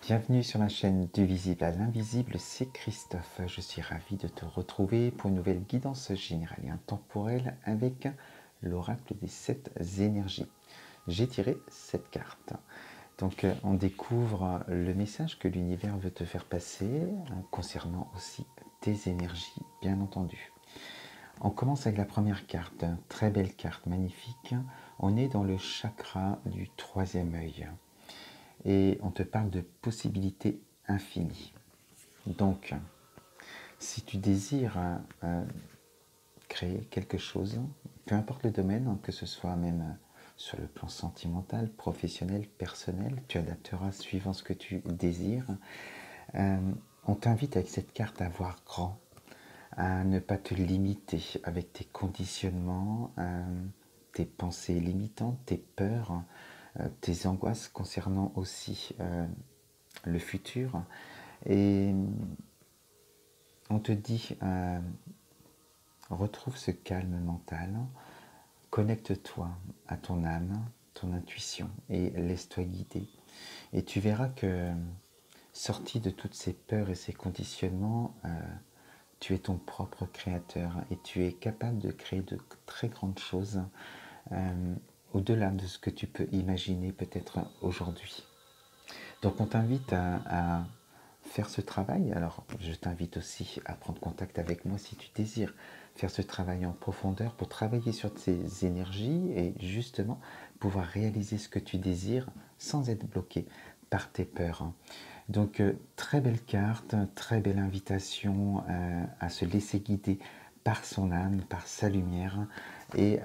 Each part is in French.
Bienvenue sur la chaîne du visible à l'invisible, c'est Christophe. Je suis ravi de te retrouver pour une nouvelle guidance générale et intemporelle avec l'oracle des 7 énergies. J'ai tiré cette carte. Donc on découvre le message que l'univers veut te faire passer concernant aussi tes énergies, bien entendu. On commence avec la première carte, très belle carte, magnifique. On est dans le chakra du troisième œil. Et on te parle de possibilités infinies. Donc, si tu désires créer quelque chose, peu importe le domaine, que ce soit même sur le plan sentimental, professionnel, personnel, tu adapteras suivant ce que tu désires. On t'invite avec cette carte à voir grand, à ne pas te limiter avec tes conditionnements, tes pensées limitantes, tes peurs, tes angoisses concernant aussi le futur. Et on te dit, retrouve ce calme mental, connecte-toi à ton âme, ton intuition, et laisse-toi guider. Et tu verras que, sorti de toutes ces peurs et ces conditionnements, tu es ton propre créateur et tu es capable de créer de très grandes choses au-delà de ce que tu peux imaginer peut-être aujourd'hui. Donc on t'invite à faire ce travail. Alors je t'invite aussi à prendre contact avec moi si tu désires faire ce travail en profondeur pour travailler sur ces énergies et justement pouvoir réaliser ce que tu désires sans être bloqué par tes peurs. Donc très belle carte, très belle invitation à se laisser guider par son âme, par sa lumière et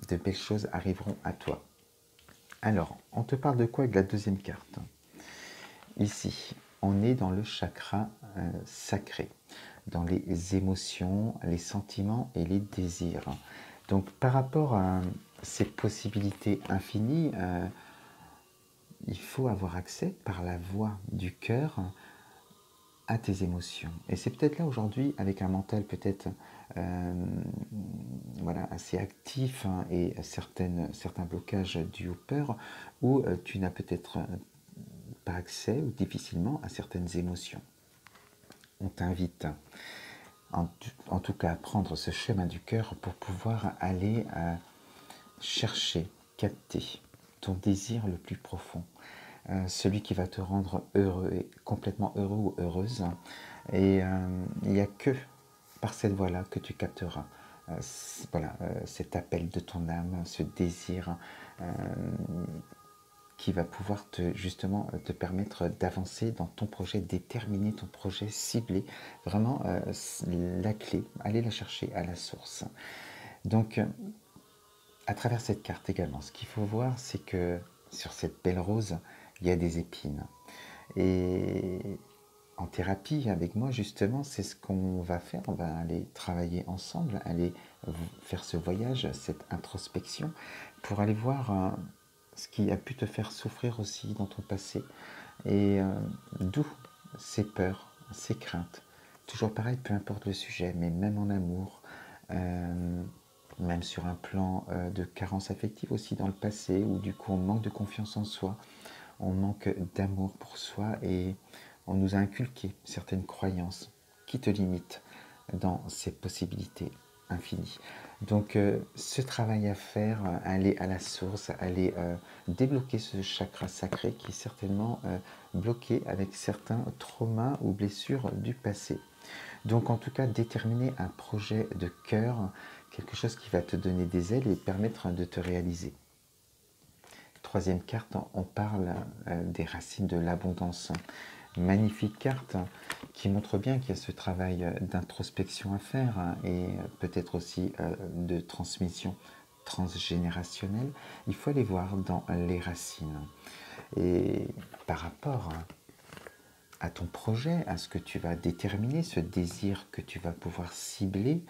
de belles choses arriveront à toi. Alors, on te parle de quoi avec la deuxième carte? Ici, on est dans le chakra sacré, dans les émotions, les sentiments et les désirs. Donc par rapport à ces possibilités infinies, il faut avoir accès par la voie du cœur à tes émotions. Et c'est peut-être là aujourd'hui, avec un mental peut-être voilà, assez actif et certains blocages dus aux peurs, où tu n'as peut-être pas accès ou difficilement à certaines émotions. On t'invite en tout cas à prendre ce chemin du cœur pour pouvoir aller chercher, capter ton désir le plus profond, celui qui va te rendre heureux et complètement heureux ou heureuse. Et il n'y a que par cette voie-là que tu capteras voilà, cet appel de ton âme, ce désir qui va pouvoir justement te permettre d'avancer dans ton projet, déterminer ton projet, cibler vraiment la clé, aller la chercher à la source. Donc, à travers cette carte également, ce qu'il faut voir, c'est que sur cette belle rose, il y a des épines. Et en thérapie, avec moi, justement, c'est ce qu'on va faire. On va aller travailler ensemble, aller faire ce voyage, cette introspection, pour aller voir ce qui a pu te faire souffrir aussi dans ton passé. Et d'où ces peurs, ces craintes. Toujours pareil, peu importe le sujet, mais même en amour, même sur un plan de carence affective aussi dans le passé, où du coup on manque de confiance en soi, on manque d'amour pour soi et on nous a inculqué certaines croyances qui te limitent dans ces possibilités infinies. Donc ce travail à faire, aller à la source, aller débloquer ce chakra sacré qui est certainement bloqué avec certains traumas ou blessures du passé. Donc en tout cas, déterminer un projet de cœur, quelque chose qui va te donner des ailes et permettre de te réaliser. Troisième carte, on parle des racines de l'abondance. Magnifique carte qui montre bien qu'il y a ce travail d'introspection à faire et peut-être aussi de transmission transgénérationnelle. Il faut aller voir dans les racines. Et par rapport à ton projet, à ce que tu vas déterminer, ce désir que tu vas pouvoir cibler,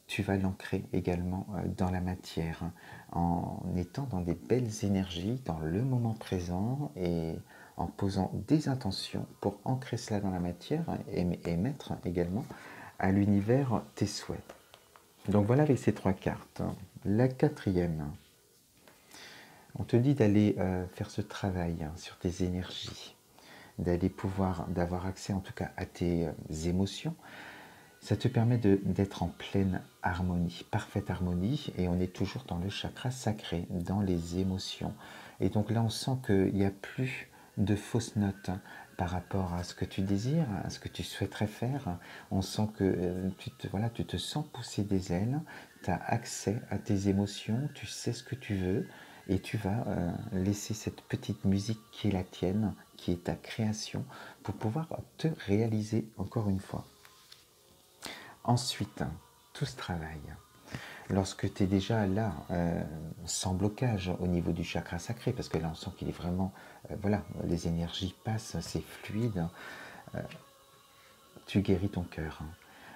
tu vas l'ancrer également dans la matière, en étant dans des belles énergies, dans le moment présent et en posant des intentions pour ancrer cela dans la matière et mettre également à l'univers tes souhaits. Donc voilà avec ces trois cartes. La quatrième, on te dit d'aller faire ce travail sur tes énergies. d'avoir accès en tout cas à tes émotions. Ça te permet d'être en pleine harmonie, parfaite harmonie, et on est toujours dans le chakra sacré, dans les émotions. Et donc là, on sent qu'il n'y a plus de fausses notes par rapport à ce que tu désires, à ce que tu souhaiterais faire. On sent que tu te sens pousser des ailes, tu as accès à tes émotions, tu sais ce que tu veux, et tu vas laisser cette petite musique qui est la tienne, qui est ta création, pour pouvoir te réaliser encore une fois. Ensuite, tout ce travail, lorsque tu es déjà là, sans blocage au niveau du chakra sacré, parce que là on sent qu'il est vraiment, voilà, les énergies passent, c'est fluide, tu guéris ton cœur.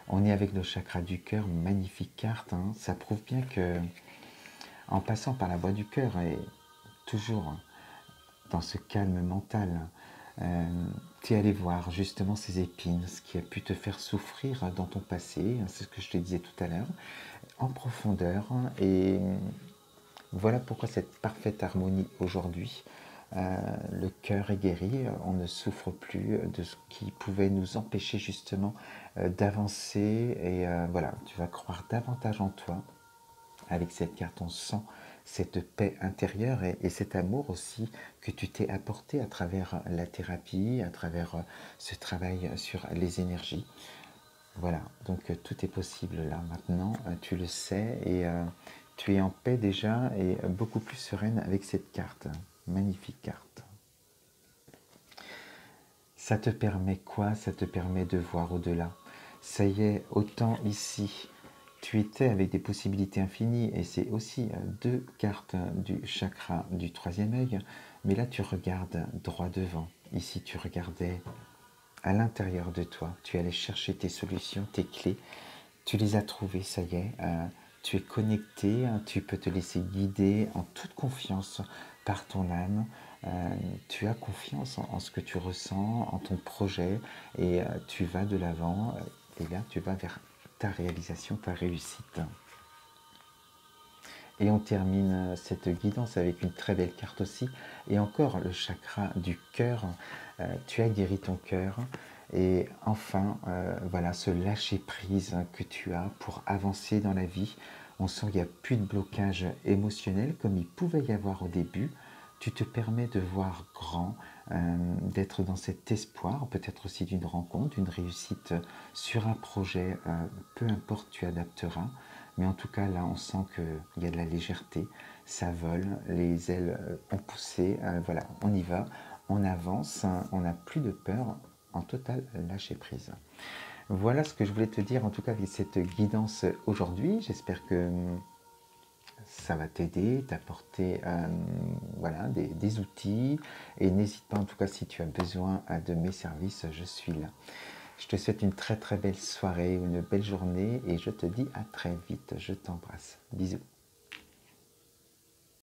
On est avec le chakra du cœur, magnifique carte, ça prouve bien que en passant par la voie du cœur et toujours dans ce calme mental, tu es allé voir justement ces épines, ce qui a pu te faire souffrir dans ton passé, c'est ce que je te disais tout à l'heure, en profondeur. Et voilà pourquoi cette parfaite harmonie aujourd'hui. Le cœur est guéri, on ne souffre plus de ce qui pouvait nous empêcher justement d'avancer. Et voilà, tu vas croire davantage en toi. Avec cette carte, on sent cette paix intérieure et cet amour aussi que tu t'es apporté à travers la thérapie, à travers ce travail sur les énergies. Voilà, donc tout est possible là maintenant, tu le sais et tu es en paix déjà et beaucoup plus sereine avec cette carte. Magnifique carte. Ça te permet quoi? Ça te permet de voir au-delà. Ça y est, autant ici, tu étais avec des possibilités infinies et c'est aussi deux cartes du chakra du troisième œil, mais là tu regardes droit devant. Ici tu regardais à l'intérieur de toi, tu allais chercher tes solutions, tes clés, tu les as trouvées, ça y est, tu es connecté, tu peux te laisser guider en toute confiance par ton âme, tu as confiance en ce que tu ressens, en ton projet et tu vas de l'avant et là tu vas vers ta réalisation, ta réussite. Et on termine cette guidance avec une très belle carte aussi. Et encore le chakra du cœur. Tu as guéri ton cœur. Et enfin, voilà, ce lâcher-prise que tu as pour avancer dans la vie. On sent qu'il n'y a plus de blocage émotionnel comme il pouvait y avoir au début. Tu te permets de voir grand, d'être dans cet espoir, peut-être aussi d'une rencontre, d'une réussite sur un projet, peu importe, tu adapteras. Mais en tout cas, là, on sent qu'il y a de la légèreté, ça vole, les ailes ont poussé, voilà, on y va, on avance, on n'a plus de peur, en total lâcher prise. Voilà ce que je voulais te dire, en tout cas, avec cette guidance aujourd'hui. J'espère que ça va t'aider, t'apporter voilà, des outils. Et n'hésite pas, en tout cas, si tu as besoin de mes services, je suis là. Je te souhaite une très très belle soirée, une belle journée et je te dis à très vite. Je t'embrasse. Bisous.